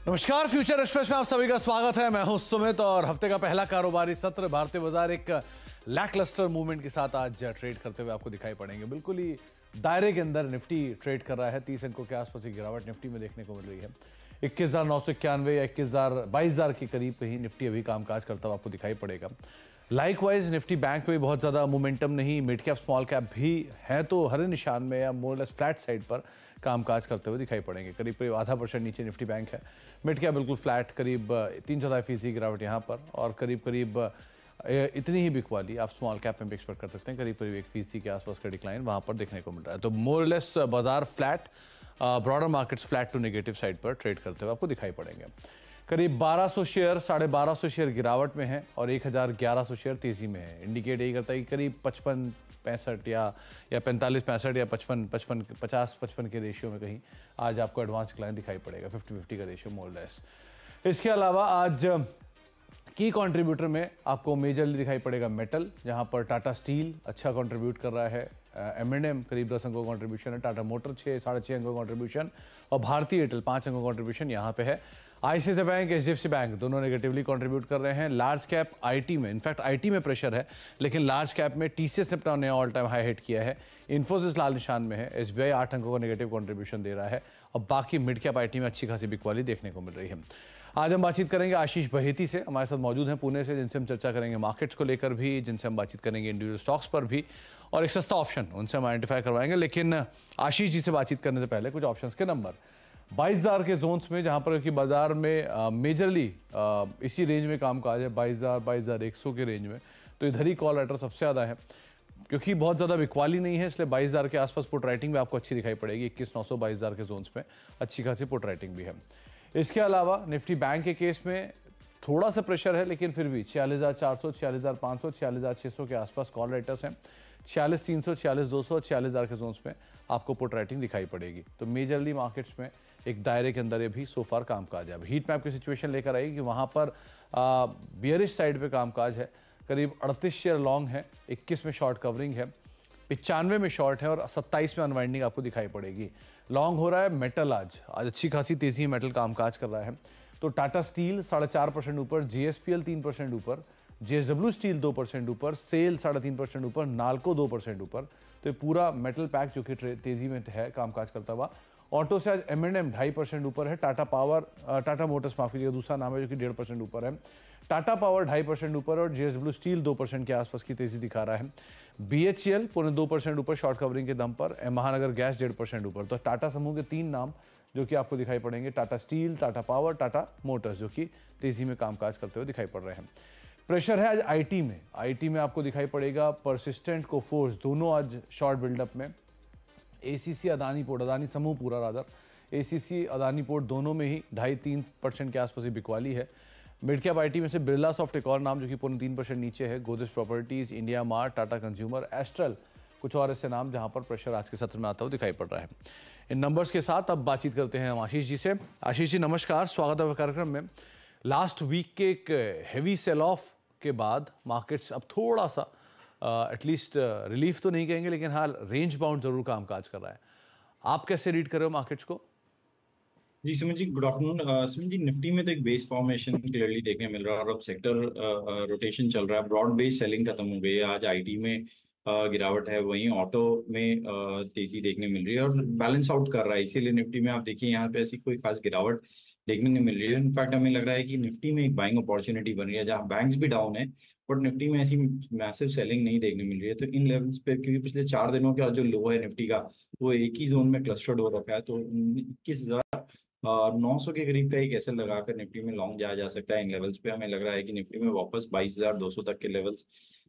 नमस्कार, future express में आप सभी का स्वागत है। मैं हूं सुमित और हफ्ते का पहला कारोबारी सत्र भारतीय बाजार एक लैकलस्टर मूवमेंट के साथ आज ट्रेड करते हुए आपको दिखाई पड़ेंगे। बिल्कुल ही दायरे के अंदर निफ्टी ट्रेड कर रहा है। 30 अंकों के आसपास की गिरावट निफ्टी में देखने को मिल रही है। 21,991 या 22,000 के करीब कहीं निफ्टी अभी कामकाज करता हुआ आपको दिखाई पड़ेगा। लाइकवाइज निफ्टी बैंक में भी बहुत ज़्यादा मोमेंटम नहीं, मिड कैप स्मॉल कैप भी है तो हरे निशान में या मोर लेस फ्लैट साइड पर कामकाज करते हुए दिखाई पड़ेंगे। करीब करीब 0.5% नीचे निफ्टी बैंक है। मिड कैप बिल्कुल फ्लैट, करीब 3/4% गिरावट यहाँ पर, और करीब करीब इतनी ही बिकवाली आप स्मॉल कैप में भी एक्सपेक्ट कर सकते हैं। करीब करीब 1% के आसपास का डिक्लाइन वहाँ पर देखने को मिल रहा है। तो मोर लेस बाजार flat, broader markets flat to negative side पर ट्रेड करते हुए आपको दिखाई पड़ेंगे। करीब 1200 शेयर 1250 शेयर गिरावट में है और 1100 शेयर तेजी में है। इंडिकेट यही करता है कि करीब 55-65 या 45-65 या 50-55 के रेशियो में कहीं आज आपको एडवांस क्लाइन दिखाई पड़ेगा। 50-50 का रेशियो मोर लेस। इसके अलावा आज की कंट्रीब्यूटर में आपको मेजरली दिखाई पड़ेगा मेटल, जहां पर टाटा स्टील अच्छा कंट्रीब्यूट कर रहा है। M&M करीब 10 अंकों का कंट्रीब्यूशन है। टाटा मोटर 6-6.5 अंकों का कंट्रीब्यूशन और भारतीय एयरटेल 5 अंकों का कंट्रीब्यूशन यहाँ पे है। ICICI बैंक, HDFC बैंक दोनों नेगेटिवली कंट्रीब्यूट कर रहे हैं। लार्ज कैप आईटी में, इनफैक्ट आईटी में प्रेशर है, लेकिन लार्ज कैप में TCS ने अपना नया ऑल टाइम हाई हिट किया है। इन्फोसिस लाल निशान में है। SBI 8 अंकों का नेगेटिव कंट्रीब्यूशन दे रहा है और बाकी मिड कैप आईटी में अच्छी खासी बिकवाली देखने को मिल रही है। आज हम बातचीत करेंगे आशीष बहेती से, हमारे साथ मौजूद हैं पुणे से, जिनसे हम चर्चा करेंगे मार्केट्स को लेकर भी, जिनसे हम बातचीत करेंगे इंडिविजुअल स्टॉक्स पर भी, और एक सस्ता ऑप्शन उनसे हम आइडेंटिफाई करवाएंगे। लेकिन आशीष जी से बातचीत करने से पहले कुछ ऑप्शंस के नंबर 22,000 के जोन्स में, जहां पर कि बाजार में मेजरली इसी रेंज में कामकाज है, 22,000 22,100 के रेंज में, तो इधर ही कॉल राइटर सबसे ज़्यादा है क्योंकि बहुत ज़्यादा बिकवाली नहीं है, इसलिए 22,000 के आसपास पुट राइटिंग भी आपको अच्छी दिखाई पड़ेगी। 21,900 22,000 के जोन्स में अच्छी खासी पुट राइटिंग भी है। इसके अलावा निफ्टी बैंक के केस में थोड़ा सा प्रेशर है, लेकिन फिर भी 46,400 46,500 46,600 के आसपास कॉल राइटर्स हैं। 46,300 46,200 और 46,000 के जोन्स में आपको पुट राइटिंग दिखाई पड़ेगी। तो मेजरली मार्केट्स में एक दायरे के अंदर ये भी सो फार कामकाज है। अब हीट मैप की सिचुएशन लेकर आएगी कि वहाँ पर बियरिश साइड पे कामकाज है। करीब 38 शेयर लॉन्ग है, 21 में शॉर्ट कवरिंग है, 95 में शॉर्ट है और 27 में अनवाइंडिंग आपको दिखाई पड़ेगी। लॉन्ग हो रहा है मेटल, आज अच्छी खासी तेजी मेटल कामकाज कर रहा है। तो टाटा स्टील 4.5% ऊपर, JSPL 3% ऊपर, JSW स्टील 2% ऊपर, सेल 3.5% ऊपर, नाल्को 2% ऊपर। तो ये पूरा मेटल पैक जो कि तेजी में है कामकाज करता हुआ। ऑटो से आज M&M 2.5% ऊपर है। टाटा मोटर्स माफ कीजिएगा, दूसरा नाम है, जो कि 1.5% ऊपर है। टाटा पावर 2.5% ऊपर और JSW स्टील 2% के आसपास की तेजी दिखा रहा है। BHEL 2% ऊपर शॉर्ट कवरिंग के दम पर। महानगर गैस 1.5% ऊपर। तो टाटा समूह के 3 नाम जो कि आपको दिखाई पड़ेंगे, Tata steel, Tata power, Tata Motors, जो कि तेजी में कामकाज करते हुए दिखाई पड़ रहे हैं। प्रेशर है आज आईटी में आपको दिखाई पड़ेगा परसिस्टेंट, कोफोर्स दोनों आज शॉर्ट बिल्डअप में। ACC अदानी पोर्ट, अदानी समूह पूरा रादर, ACC अदानी पोर्ट दोनों में ही 2.5-3% के आसपास ही बिकवाली है। मिड कैप आईटी में से बिरला सॉफ्ट एक और नाम जो कि 3% नीचे है। Godrej properties, India mart, Tata consumer, astral, कुछ और ऐसे नाम जहां पर प्रेशर आज के सत्र में आता हुआ दिखाई पड़ रहा है। इन नंबर्स के साथ अब बातचीत करते हैं हम आशीष जी से। आशीष जी नमस्कार, स्वागत है कार्यक्रम में। लास्ट वीक के एक हेवी सेल ऑफ के बाद मार्केट्स अब थोड़ा सा एटलीस्ट रिलीफ तो नहीं कहेंगे, लेकिन हाँ रेंज बाउंड जरूर कामकाज कर रहा है। आप कैसे रीड कर रहे हो मार्केट्स को? जी Sumit ji, good afternoon. Sumit ji, Nifty में तो एक बेस फॉर्मेशन क्लियरली देखने मिल रहा है और अब सेक्टर रोटेशन चल रहा है। ब्रॉड बेस सेलिंग खत्म हो गई है। आज आईटी में गिरावट है, वहीं ऑटो में तेजी देखने मिल रही है और बैलेंस आउट कर रहा है। इसीलिए निफ्टी में आप देखिए यहाँ पे ऐसी कोई खास गिरावट देखने नहीं मिल रही है। इनफैक्ट हमें लग रहा है कि निफ्टी में एक बाइंग अपॉर्चुनिटी बन रही है, जहाँ बैंक्स भी डाउन है बट निफ्टी में ऐसी मैसिव सेलिंग नहीं देखने मिल रही है। तो इन लेवल्स पे, क्योंकि पिछले 4 दिनों का जो लो है निफ्टी का, वो एक ही जोन में क्लस्टर्ड हो रखा है, तो 21,900 के करीब का एक एसएल लगाकर निफ्टी में लॉन्ग जाया जा सकता है। इन लेवल्स पे हमें लग रहा है कि निफ्टी में वापस 22,200 तक के लेवल्स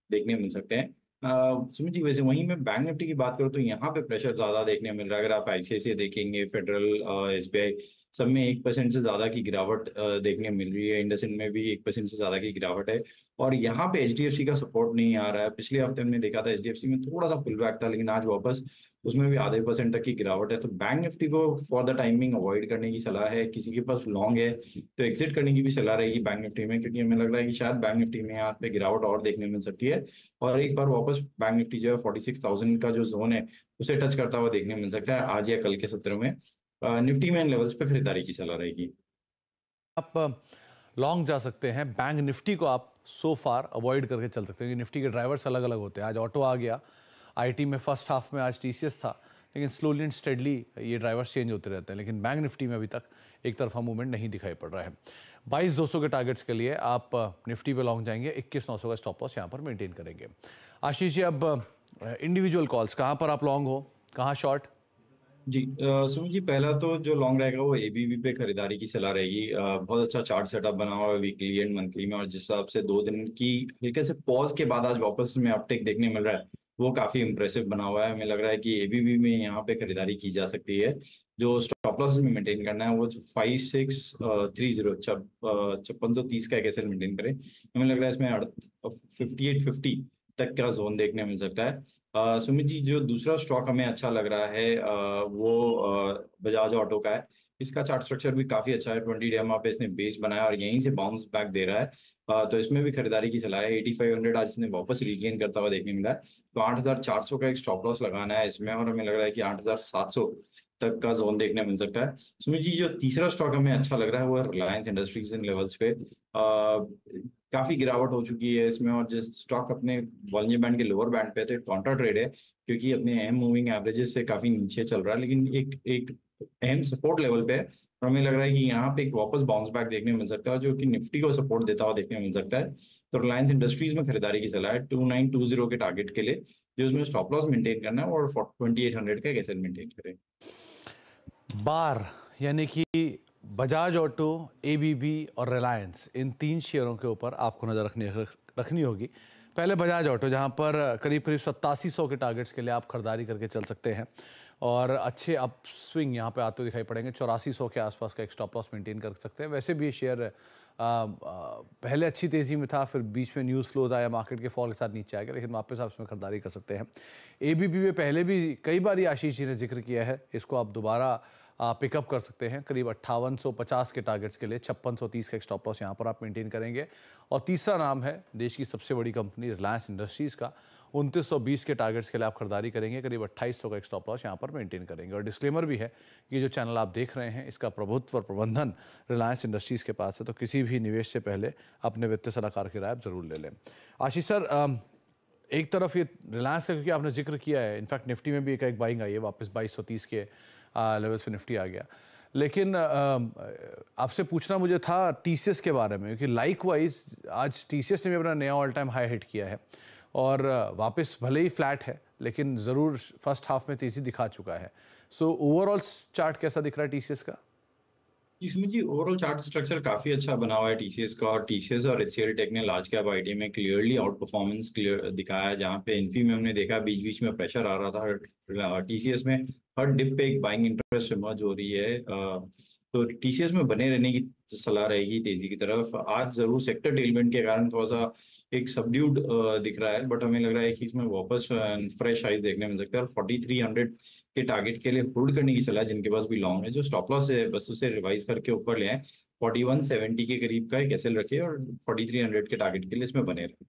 देखने मिल सकते हैं। सुमित जी, वैसे वहीं मैं बैंक निफ्टी की बात करूँ तो यहाँ पे प्रेशर ज्यादा देखने मिल रहा है। अगर आप आईसीआईसीआई देखेंगे, फेडरल, एसबीआई, सब में 1% से ज्यादा की गिरावट देखने मिल रही है। इंडसइंड में भी 1% से ज्यादा की गिरावट है और यहाँ पे एचडीएफसी का सपोर्ट नहीं आ रहा है। पिछले हफ्ते हमने देखा था एचडीएफसी में थोड़ा सा पुल बैक था, लेकिन आज वापस उसमें भी 0.5% तक की गिरावट है। तो बैंक निफ्टी को फॉर द टाइमिंग अवॉइड करने की सलाह है। किसी के पास लॉन्ग है तो एग्जिट करने की भी सलाह रहेगी बैंक निफ्टी में, क्योंकि हमें लग रहा है कि शायद बैंक निफ्टी में यहाँ पे गिरावट और देखने मिल सकती है और एक बार वापस बैंक निफ्टी जो है 46,000 का जो जोन है उसे टच करता हुआ देखने मिल सकता है आज या कल के सत्र में। निफ्टी में इन लेवल्स पे खरीदारी की सलाह रहेगी। आप लॉन्ग जा सकते हैं। बैंक निफ्टी को आप सो फार अवॉइड करके चल सकते हैं क्योंकि निफ्टी के ड्राइवर्स अलग अलग होते हैं। आज ऑटो आ गया, आईटी में फर्स्ट हाफ में आज टीसीएस था, लेकिन स्लोली एंड स्टेडली ये ड्राइवर्स चेंज होते रहते हैं। लेकिन बैंक निफ्टी में अभी तक एक तरफा मूवमेंट नहीं दिखाई पड़ रहा है। 22,200 के टारगेट्स के लिए आप निफ्टी पे लॉन्ग जाएंगे, 21,900 का स्टॉप लॉस यहाँ पर मेंटेन करेंगे। आशीष जी, अब इंडिविजुअल कॉल्स, कहाँ पर आप लॉन्ग हो, कहाँ शॉर्ट? जी सुमित जी, पहला तो जो लॉन्ग रहेगा वो एबीबी पे खरीदारी की सलाह रहेगी। बहुत अच्छा चार्ट सेटअप बना हुआ है वीकली एंड मंथली में, और जिस हिसाब से 2 दिन की हल्के से पॉज के बाद आज वापस में अपटेक देखने मिल रहा है वो काफी इंप्रेसिव बना हुआ है। हमें लग रहा है कि एबीबी में यहाँ पे खरीदारी की जा सकती है। जो स्टॉप लॉस में मेंटेन करना है वो 5630 5630 का एक एसएल मेंटेन करें। हमें लग रहा है इसमें 5850 तक का जोन देखने मिल सकता है। सुमित जी, जो दूसरा स्टॉक हमें अच्छा लग रहा है वो बजाज ऑटो का है। इसका चार्ट स्ट्रक्चर भी काफी अच्छा है। 20 DMA पे इसने बेस बनाया और यहीं से बाउंस बैक दे रहा है। तो इसमें भी खरीदारी की सलाह है। 8500 आज इसने वापस रीगेन करता हुआ देखने मिला है। तो 8400 का एक स्टॉप लॉस लगाना है इसमें, और हमें लग रहा है कि 8700 तक का जोन देखने मिल सकता है। सुमित जी, जो तीसरा स्टॉक हमें अच्छा लग रहा है वो है रिलायंस इंडस्ट्रीज इन लेवल्स पे। काफी गिरावट हो चुकी है इसमें, और जो स्टॉक अपने वॉल्यूम बैंड के लोअर बैंड पे है तो एक काउंटर ट्रेड है क्योंकि अपने अहम मूविंग एवरेजेस से काफी नीचे चल रहा है, लेकिन एक एक अहम सपोर्ट लेवल पे है। और हमें लग रहा है कि यहाँ पे एक वापस बाउंस बैक देखने मिल सकता है जो कि निफ्टी को सपोर्ट देता हुआ देखने मिल सकता है। तो रिलायंस इंडस्ट्रीज में खरीदारी की सलाह है 2920 के टारगेट के लिए, जो उसमें स्टॉप लॉस मेंटेन करना है, और 2800 का एक एसएल मेंटेन करें। बार यानी कि बजाज ऑटो, एबीबी और रिलायंस, इन 3 शेयरों के ऊपर आपको नज़र रखनी होगी। पहले बजाज ऑटो, जहां पर करीब करीब 8700 के टारगेट्स के लिए आप खरीदारी करके चल सकते हैं और अच्छे अप स्विंग यहाँ पे आते हुए दिखाई पड़ेंगे। 8400 के आसपास का एक स्टॉप लॉस मेंटेन कर सकते हैं। वैसे भी ये शेयर पहले अच्छी तेज़ी में था, फिर बीच में न्यूज़ फ्लोज आया, मार्केट के फॉल के साथ नीचे आ गया, लेकिन वापस आप इसमें खरीदारी कर सकते हैं। एबीबी में पहले भी कई बार ये आशीष जी ने जिक्र किया है, इसको आप दोबारा पिकअप कर सकते हैं। करीब 5850 के टारगेट्स के लिए 5630 का एक स्टॉप लॉस यहाँ पर आप मेंटेन करेंगे। और तीसरा नाम है देश की सबसे बड़ी कंपनी रिलायंस इंडस्ट्रीज़ का। 2920 के टारगेट्स के लिए आप खरीदारी करेंगे, करीब 2800 का एक स्टॉप लॉस यहाँ पर मेंटेन करेंगे। और डिस्क्लेमर भी है कि जो चैनल आप देख रहे हैं इसका प्रभुत्व और प्रबंधन रिलायंस इंडस्ट्रीज़ के पास है, तो किसी भी निवेश से पहले अपने वित्तीय सलाहकार की राय आप जरूर ले लें। आशीष सर, एक तरफ ये रिलायंस का क्योंकि आपने जिक्र किया है, इनफैक्ट निफ्टी में भी एक बाइंग आई है, वापस 2230 के लेवल्स पे निफ्टी आ गया। लेकिन आपसे पूछना मुझे था टीसीएस के बारे में, क्योंकि लाइक वाइज आज टीसीएस ने भी अपना नया ऑल टाइम हाई हिट किया है और वापस भले ही फ्लैट है लेकिन ज़रूर फर्स्ट हाफ में तेज़ी दिखा चुका है। सो ओवरऑल चार्ट कैसा दिख रहा है टीसीएस का? इसमें जी ओवरऑल चार्ट स्ट्रक्चर काफी अच्छा बना हुआ है टीसीएस का, और टीसीएस और एचसीएल टेक ने लार्ज कैप आईटी में क्लियरली आउट परफॉर्मेंस क्लियर दिखाया है। जहाँ पे इन्फी में हमने देखा बीच बीच में प्रेशर आ रहा था, टीसीएस में हर डिप पे एक बाइंग इंटरेस्ट इमर्ज हो रही है। तो टीसीएस में बने रहने की सलाह रहेगी तेजी की तरफ। आज जरूर सेक्टर टेलमेंट के कारण थोड़ा सा एक सबड्यूड दिख रहा है, बट हमें लग रहा है कि इसमें वापस फ्रेश हाइज देखने मिल सकता है, और 4300 के टारगेट के लिए होल्ड करने की सलाह जिनके पास भी लॉन्ग है। जो स्टॉप लॉस है बस उसे रिवाइज करके ऊपर ले आए, 4170 के करीब का एक एसएल रखिए, और 4300 के टारगेट के लिए इसमें बने रहे।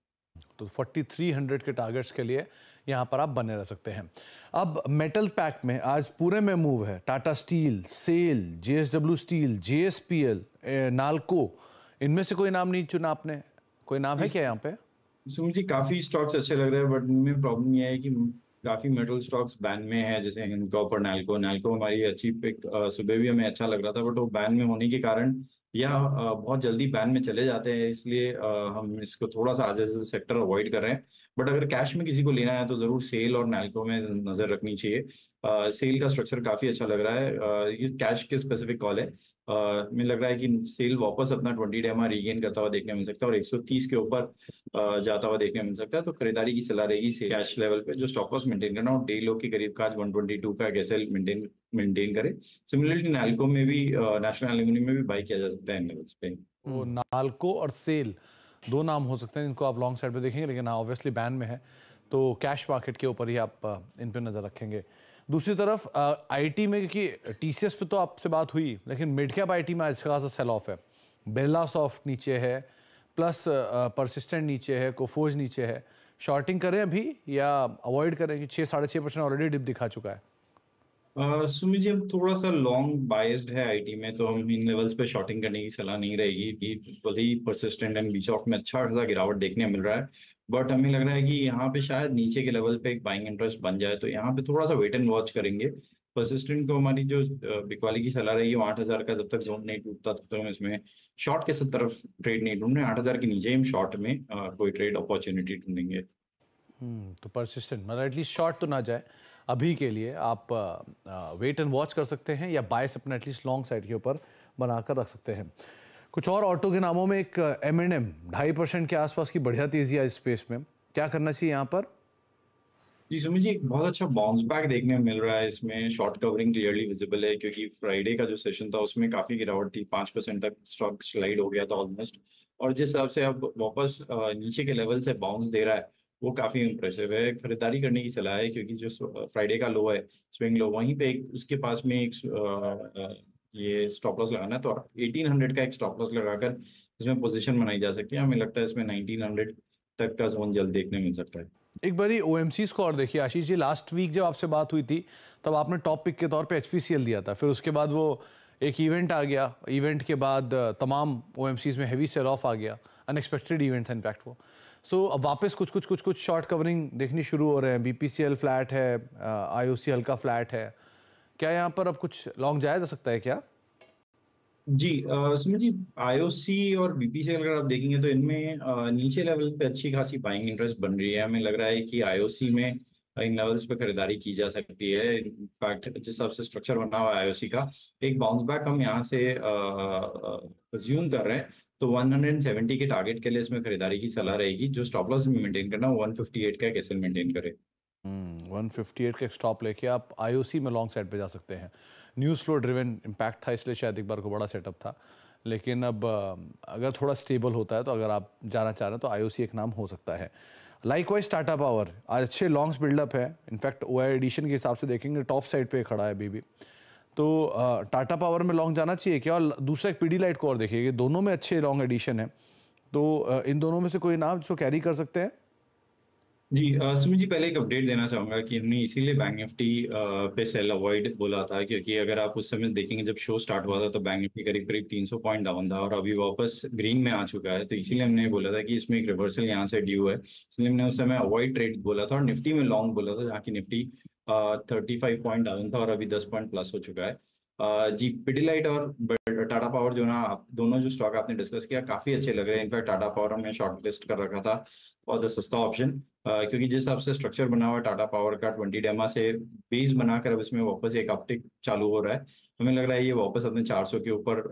तो 4300 के टारगेट्स के लिए यहाँ पर आप बने रह सकते हैं। अब मेटल पैक में आज पूरे में मूव है। टाटा स्टील, सेल, जेएसडब्ल्यू स्टील, जेएसपीएल, नाल्को, इनमें से कोई नाम नहीं चुना आपने? कोई नाम है क्या यहाँ पे? सुमित जी, काफी स्टॉक्स अच्छे लग रहे हैं, बट इनमें प्रॉब्लम यह है कि काफी मेटल स्टॉक्स बैन में है, जैसे हिंडकॉप और नैल्को। नैल्को हमारी अच्छी पिक, सुबह भी हमें अच्छा लग रहा था, बट वो बैन में होने के कारण या बहुत जल्दी बैन में चले जाते हैं, इसलिए हम इसको थोड़ा सा आज एज सेक्टर अवॉइड कर रहे हैं। बट अगर कैश में किसी को लेना है तो जरूर सेल और नैल्को में नजर रखनी चाहिए। सेल का स्ट्रक्चर काफी अच्छा लग रहा है। ये कैश के स्पेसिफिक कॉल है। मुझे लग रहा है कि सेल वापस अपना 20 DMA रीगेन करता हुआ देखने मिल सकता है, और 130 के ऊपर जाता हुआ देखने मिल सकता है। तो खरीदारी की सलाह रहेगी कैश लेवल पे, जो स्टॉप लॉस मेंटेन करना, और डे लो के करीब का आज 122 का एसएल मेंटेन करे। सिमिलरली नाल्को में भी, नेशनल एल्यूमिनियम में भी बाई किया जा सकता है इन लेवल्स पे। तो नाल्को और सेल दो नाम हो सकते हैं जिनको आप लॉन्ग साइड पे देखेंगे, लेकिन ऑब्वियसली बैन में है तो कैश मार्केट के ऊपर ही आप इन पे नज़र रखेंगे। दूसरी तरफ आईटी में, क्योंकि टीसीएस पे तो आपसे बात हुई, लेकिन मिड कैप आईटी में अच्छा खासा सेल ऑफ है। बिरला सॉफ्ट नीचे है, प्लस परसिस्टेंट नीचे है, कोफोज नीचे है। शॉर्टिंग करें अभी या अवॉइड करें कि 6-6.5% ऑलरेडी डिप दिखा चुका है? सुमित जी, अब थोड़ा सा लॉन्ग बायस्ड है आईटी में, तो हम इन लेवल्स पे शॉर्टिंग करने की सलाह नहीं रहेगी कि भले ही परसिस्टेंट एंड बीच ऑफ में अच्छा खासा गिरावट देखने मिल रहा है, बट हमें लग रहा है कि यहाँ पे शायद नीचे के लेवल पे एक बाइंग इंटरेस्ट बन जाए, तो यहाँ पे थोड़ा सा वेट एंड वॉच करेंगे। परसिस्टेंट को हमारी जो बिकवाली की सलाह रहेगी वो 8,000 का जब तक जोन नहीं टूटता तब तक हम इसमें शॉर्ट के तरफ ट्रेड नहीं ढूंढने, 8,000 के नीचे हम शॉर्ट में कोई ट्रेड अपॉर्चुनिटी ढूंढेंगे। तो परसिस्टेंट मतलब एटलीस्ट शॉर्ट तो ना जाए अभी के लिए, आप वेट एंड वॉच कर सकते हैं या बायस अपना एटलीस्ट लॉन्ग साइड के ऊपर बनाकर रख सकते हैं। कुछ और ऑटो के नामों में एक M&M 2.5% के आसपास की बढ़िया तेजी है इस स्पेस में, क्या करना चाहिए यहाँ पर? जी सुमित जी, एक बहुत अच्छा बाउंस बैक देखने में मिल रहा है इसमें, शॉर्ट कवरिंग क्लियरली विजिबल है, क्योंकि फ्राइडे का जो सेशन था उसमें काफी गिरावट थी, 5% तक स्टॉक स्लाइड हो गया था ऑलमोस्ट। और जिस हिसाब से अब वापस नीचे के लेवल से बाउंस दे रहा है वो काफी इंप्रेसिव है, खरीदारी करने की सलाह है, क्योंकि जो फ्राइडे का लो है, स्विंग लो, वहीं पे एक उसके पास में एक ये स्टॉप लॉस लगाना है, तो 1800 का एक स्टॉप लॉस लगाकर इसमें पोजीशन बनाई जा सकती है। हमें लगता है इसमें 1900 तक का जोन जल्द देखने मिल सकता है। एक बारी OMC स्कोर देखिए आशीष जी, लास्ट वीक जब आपसे बात हुई थी तब आपने टॉप पिक के तौर पे HPCL दिया था, फिर उसके बाद वो एक इवेंट आ गया, इवेंट के बाद तमाम OMCs में हैवी सेल ऑफ आ गया, अनएक्सपेक्टेड इवेंट था इनफैक्ट वो। सो अब वापस कुछ शॉर्ट कवरिंग देखनी शुरू हो रहे हैं, BPCL फ्लैट है, IOC हल्का फ्लैट है, क्या यहाँ पर अब कुछ लॉन्ग जाया जा सकता है क्या? जी सुमित जी, आईओसी और बीपीसीएल अगर आप देखेंगे तो इनमें नीचे लेवल पे अच्छी खासी बाइंग इंटरेस्ट बन रही है। हमें लग रहा है कि आईओसी में इन लेवल्स पे खरीदारी की जा सकती है। इनफैक्ट जिस हिसाब से स्ट्रक्चर बना हुआ है आईओसी का, एक बाउंस बैक हम यहाँ से अज्यूम कर रहे हैं, तो 170 के टारगेट के लिए इसमें खरीदारी की सलाह रहेगी। जो स्टॉप लॉस मेंटेन करना, 158 का एक एसएल मेंटेन करे। 158 का एक स्टॉप लेके आप IOC में लॉन्ग साइड पे जा सकते हैं। न्यूज़ फ्लो ड्रिवन इम्पैक्ट था इसलिए शायद एक बार को बड़ा सेटअप था, लेकिन अब अगर थोड़ा स्टेबल होता है तो अगर आप जाना चाह रहे हैं तो IOC एक नाम हो सकता है। लाइकवाइज टाटा पावर आज अच्छे लॉन्ग्स बिल्डअप है, इनफैक्ट OI एडिशन के हिसाब से देखेंगे टॉप साइड पे खड़ा है अभी भी। तो टाटा पावर में लॉन्ग जाना चाहिए क्या? और दूसरा एक पीडीलाइट को और देखिए, ये दोनों में अच्छे लॉन्ग एडिशन है, तो इन दोनों में से कोई नाम जो कैरी कर सकते हैं? जी सुमित जी, पहले एक अपडेट देना चाहूंगा कि हमने इसीलिए बैंक निफ्टी पे सेल अवॉइड बोला था, क्योंकि अगर आप उस समय देखेंगे जब शो स्टार्ट हुआ था तो बैंक निफ्टी करीब करीब 300 पॉइंट डाउन था और अभी वापस ग्रीन में आ चुका है, तो इसीलिए हमने बोला था कि इसमें एक रिवर्सल यहाँ से ड्यू है, इसलिए हमने उस समय अवॉइड ट्रेड बोला था। और निफ्टी में लॉन्ग बोला था, जहाँ की निफ्टी 35 पॉइंट डाउन था और अभी 10 पॉइंट प्लस हो चुका है। जी पिडिलाइट और टाटा पावर जो ना, आप दोनों जो स्टॉक आपने डिस्कस किया काफी अच्छे लग रहे हैं। इनफैक्ट टाटा पावर हमने शॉर्ट लिस्ट कर रखा था और सस्ता ऑप्शन, क्योंकि जिस हिसाब से स्ट्रक्चर बना हुआ है टाटा पावर का, 20 डेमा से बेस बनाकर अब इसमें वापस एक अपटिक चालू हो रहा है। हमें लग रहा है ये वापस अपने 400 के ऊपर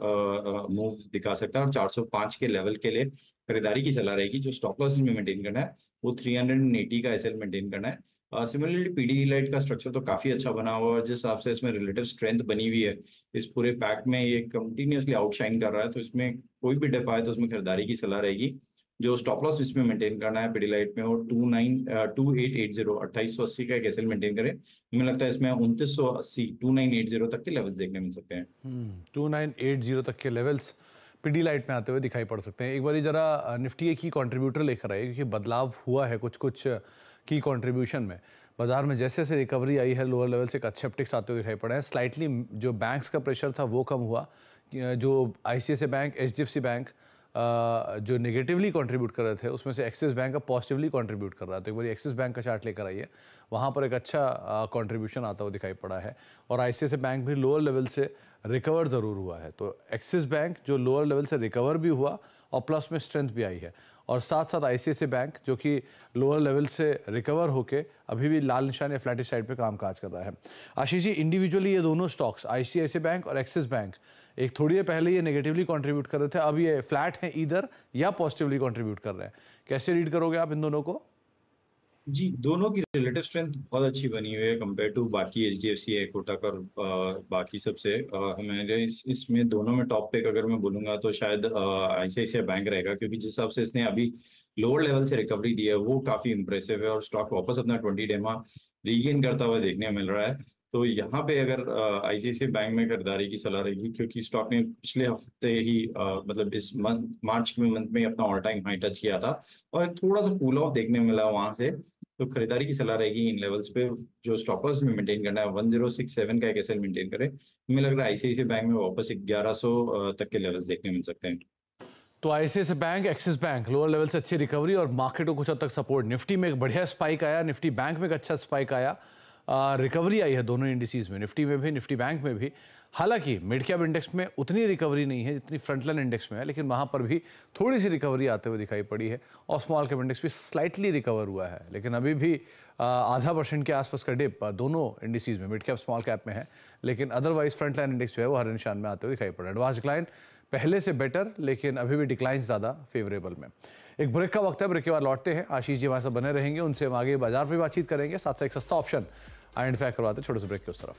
मूव दिखा सकता है और 405 के लेवल के लिए खरीदारी की सलाह रहेगी। जो स्टॉप लॉस में मेंटेन करना है वो 380 का एसएल मेंटेन करना है। सिमिलरली पीडी लाइट का स्ट्रक्चर तो काफी अच्छा बना हुआ है, जिस हिसाब से इसमें रिलेटिव स्ट्रेंथ बनी हुई है इस पूरे पैक में, ये कंटिन्यूअसली आउटशाइन कर रहा है, तो इसमें कोई भी डिप आए तो उसमें खरीदारी की सलाह रहेगी। जो स्टॉप लॉस इसमें मेंटेन करना है पिडिलाइट में, और 2880 2880 का एक एसएल मेंटेन करें। हमें लगता है इसमें 2980 2980 तक के लेवल्स देखने मिल सकते हैं। 2980 तक के लेवल्स पीडी लाइट में आते हुए दिखाई पड़ सकते हैं। एक बार जरा निफ्टी के की कंट्रीब्यूटर लेकर आइए, क्योंकि बदलाव हुआ है कुछ कुछ की कंट्रीब्यूशन में। बाजार में जैसे जैसे रिकवरी आई है, लोअर लेवल से एक अच्छे अपटिक्स आते हुए दिखाई पड़े हैं। स्लाइटली जो बैंक्स का प्रेशर था वो कम हुआ, जो ICICI बैंक, HDFC बैंक जो नेगेटिवली कंट्रीब्यूट कर रहे थे उसमें से एक्सिस बैंक का पॉजिटिवली कंट्रीब्यूट कर रहा है। तो एक बार एक्सिस बैंक का चार्ट लेकर आइए, वहाँ पर एक अच्छा कंट्रीब्यूशन आता हुआ दिखाई पड़ा है। और ICICI बैंक भी लोअर लेवल से रिकवर ज़रूर हुआ है, तो एक्सिस बैंक जो लोअर लेवल से रिकवर भी हुआ और प्लस में स्ट्रेंथ भी आई है। और साथ साथ ICICI बैंक जो कि लोअर लेवल से रिकवर होके अभी भी लाल निशान या फ्लैटिश साइड पे काम काज कर रहा है। आशीष जी, इंडिविजुअली ये दोनों स्टॉक्स ICICI बैंक और एक्सिस बैंक, एक थोड़ी देर पहले ये नेगेटिवली कंट्रीब्यूट कर रहे थे, अब ये फ्लैट हैं इधर या पॉजिटिवली कंट्रीब्यूट कर रहे हैं, कैसे रीड करोगे आप इन दोनों को? जी, दोनों की रिलेटिव स्ट्रेंथ बहुत अच्छी बनी हुई है कंपेयर टू बाकी HDFC है, कोटक और बाकी सबसे। हमारे इसमें दोनों में टॉप पिक अगर मैं बोलूंगा तो शायद ICICI बैंक रहेगा, क्योंकि जिस हिसाब से इसने अभी लोअर लेवल से रिकवरी दी है वो काफी इंप्रेसिव है और स्टॉक वापस अपना 20 डेमा रीगेन करता हुआ देखने मिल रहा है। तो यहाँ पे अगर ICICI बैंक में खरीदारी की सलाह रहेगी, क्योंकि स्टॉक ने पिछले हफ्ते ही मतलब इस मंथ मार्च के मंथ में अपना ऑल टाइम हाई टच किया था और थोड़ा सा कूल ऑफ देखने मिला वहां से। तो खरीदारी की सलाह रहेगी इन लेवल्स पे। जो स्टॉप लॉस में मेंटेन करना है 1067 का एक एसएल मेंटेन करे। हमें लग रहा है आईसीआईसीआई बैंक में वापस 1100 तक के लेवल्स देखने मिल सकते हैं। तो ICICI bank, axis bank lower level से अच्छी रिकवरी और मार्केट को कुछ हद तक सपोर्ट। निफ्टी में एक बढ़िया स्पाइक आया, निफ्टी बैंक में एक अच्छा स्पाइक आया, रिकवरी आई है दोनों इंडिसेस में, निफ्टी में भी, निफ्टी बैंक में भी। हालांकि मिड कैप इंडेक्स में उतनी रिकवरी नहीं है जितनी फ्रंटलाइन इंडेक्स में है, लेकिन वहां पर भी थोड़ी सी रिकवरी आते हुए दिखाई पड़ी है। और स्मॉल कैप इंडेक्स भी स्लाइटली रिकवर हुआ है, लेकिन अभी भी 0.5% के आसपास का डिप दोनों इंडिसेस में, मिड कैप स्मॉल कैप में है। लेकिन अदरवाइज फ्रंटलाइन इंडेक्स जो है वो हर निशान में आते हुए दिखाई पड़ा है। एडवांस डिक्लाइन पहले से बेटर, लेकिन अभी भी डिक्लाइन ज़्यादा फेवरेबल में। एक ब्रेक का वक्त है, ब्रेक के बाद लौटते हैं। आशीष जी हमारे साथ बने रहेंगे, उनसे हम आगे बाजार पर बातचीत करेंगे, साथ साथ एक सस्ता ऑप्शन आइडेंटिफाई करवाते हैं छोटे से ब्रेक के उस तरफ।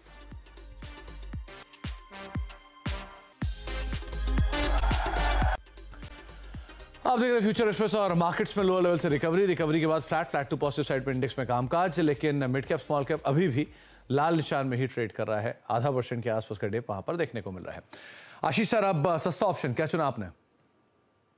आप देख रहे हैं फ्यूचर एक्सप्रेस और मार्केट्स में लोअर लेवल से रिकवरी के बाद फ्लैट टू पॉजिटिव साइड पे इंडेक्स में कामकाज, लेकिन मिड कैप स्मॉल कैप अभी भी लाल निशान में ही ट्रेड कर रहा है। 0.5% के आसपास का डिप वहां पर देखने को मिल रहा है। आशीष सर, अब सस्ता ऑप्शन क्या चुना आपने?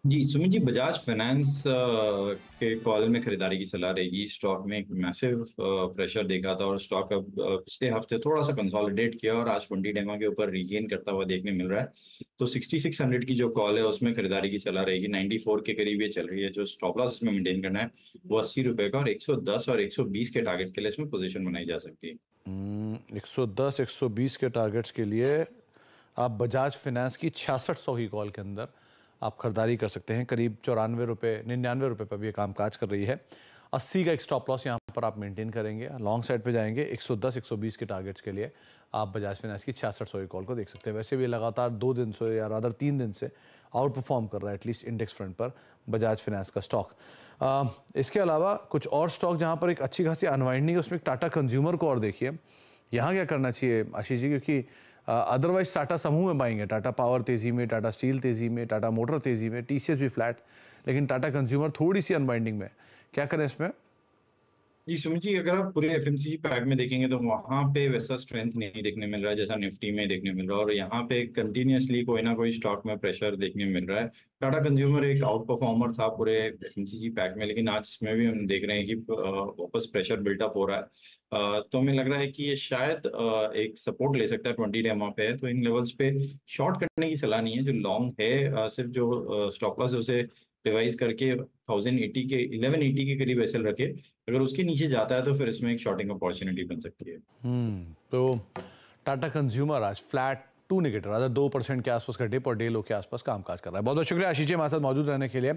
जी सुमित जी, बजाज फाइनेंस के कॉल में खरीदारी की सलाह रहेगी। स्टॉक में एक मैसिव प्रेशर देखा था और स्टॉक अब पिछले हफ्ते थोड़ा सा कंसोलिडेट किया और आज 20 डेमा के ऊपर रीगेन करता हुआ देखने मिल रहा है। तो 6600 की जो कॉल है उसमें खरीदारी की सलाह रहेगी। 94 के करीब ये चल रही है। जो स्टॉप लॉस इसमें मेंटेन करना है वो 80 रुपए का और 110 और 120 के टारगेट के लिए इसमें पोजिशन बनाई जा सकती है। 110 120 के टारगेट्स के लिए आप बजाज फाइनेंस की 6600 की कॉल के अंदर आप खरीदारी कर सकते हैं। करीब 94 रुपये 99 रुपये पर भी ये कामकाज कर रही है। 80 का एक स्टॉप लॉस यहाँ पर आप मेंटेन करेंगे, लॉन्ग साइड पे जाएंगे। 110 120 के टारगेट्स के लिए आप बजाज फाइनेंस की 6600 की कॉल को देख सकते हैं। वैसे भी लगातार 2 दिन से या रादर 3 दिन से आउट परफॉर्म कर रहा है एटलीस्ट इंडेक्स फ्रंट पर बजाज फाइनेंस का स्टॉक। इसके अलावा कुछ और स्टॉक जहाँ पर एक अच्छी खासी अनवाइंडिंग है, उसमें टाटा कंज्यूमर को और देखिए यहाँ क्या करना चाहिए आशीष जी, क्योंकि अदरवाइज टाटा समूह में बाइंग है। टाटा पावर तेजी में, टाटा स्टील तेजी में, टाटा मोटर तेजी में, टीसीएस भी फ्लैट, लेकिन टाटा कंज्यूमर थोड़ी सी अनबाइंडिंग में। क्या करें इसमें? जी सुमित जी, अगर आप पूरे एफएमसीजी पैक में देखेंगे तो वहां पे वैसा स्ट्रेंथ नहीं देखने मिल रहा है जैसा निफ्टी में देखने मिल रहा है। और यहाँ पे कंटिन्यूअसली कोई ना कोई स्टॉक में प्रेशर देखने मिल रहा है। टाटा कंज्यूमर एक आउट परफॉर्मर था पूरे एफएमसीजी पैक में, लेकिन आज इसमें भी हम देख रहे हैं कि वापस प्रेशर बिल्टअप हो रहा है। तो हमें लग रहा है कि ये शायद एक सपोर्ट ले सकता है। 20 डेमा पे है, तो इन लेवल्स पे शॉर्ट करने की सलाह नहीं है। जो लॉन्ग है सिर्फ जो स्टॉप लॉस है उसे रिवाइज करके 1080 के 1180 के करीब एसएल रखे। अगर उसके नीचे जाता है तो फिर इसमें एक शॉर्टिंग अपॉर्चुनिटी बन सकती है। तो टाटा कंज्यूमर आज फ्लैट टू नेगेटिव, अगर 2% के आसपास का डिप और डे लो के आसपास कामकाज कर रहा है। बहुत बहुत शुक्रिया आशीष जी हमारे साथ मौजूद रहने के लिए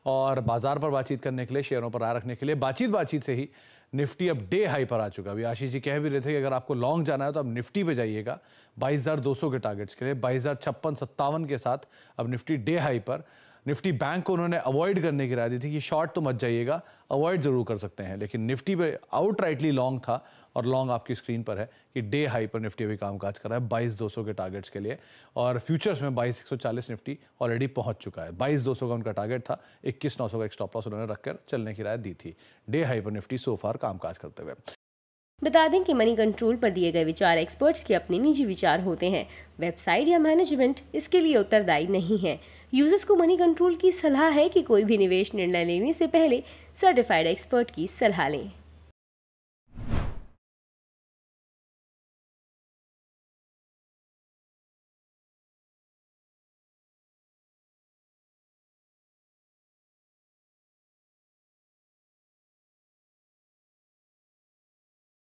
और बाजार पर बातचीत करने के लिए, शेयरों पर राय रखने के लिए। बातचीत से ही निफ्टी अब डे हाई पर आ चुका है। अभी आशीष जी कह भी रहे थे कि अगर आपको लॉन्ग जाना है तो अब निफ्टी पे जाइएगा 22,200 के टारगेट्स के लिए। 22,056-57 के साथ अब निफ्टी डे हाई पर। निफ्टी बैंक को उन्होंने अवॉइड करने की राय दी थी कि शॉर्ट तो मत जाइएगा, अवॉइड जरूर कर सकते हैं, लेकिन निफ्टी पे आउटराइटली लॉन्ग था और लॉन्ग आपकी स्क्रीन पर है कि डे हाई पर निफ्टी अभी कामकाज कर रहा है 22,200 के टारगेट्स के लिए। और फ्यूचर्स में 22,140 निफ्टी ऑलरेडी पहुंच चुका है। 22,200 का उनका टारगेट था, 21,900 का एक स्टॉप लॉस उन्होंने रखकर चलने की राय दी थी। डे हाई पर निफ्टी सोफार कामकाज करते हुए। बता दें कि मनी कंट्रोल पर दिए गए विचार एक्सपर्ट्स के अपने निजी विचार होते हैं। वेबसाइट या मैनेजमेंट इसके लिए उत्तरदायी नहीं है। यूजर्स को मनी कंट्रोल की सलाह है कि कोई भी निवेश निर्णय लेने से पहले सर्टिफाइड एक्सपर्ट की सलाह लें।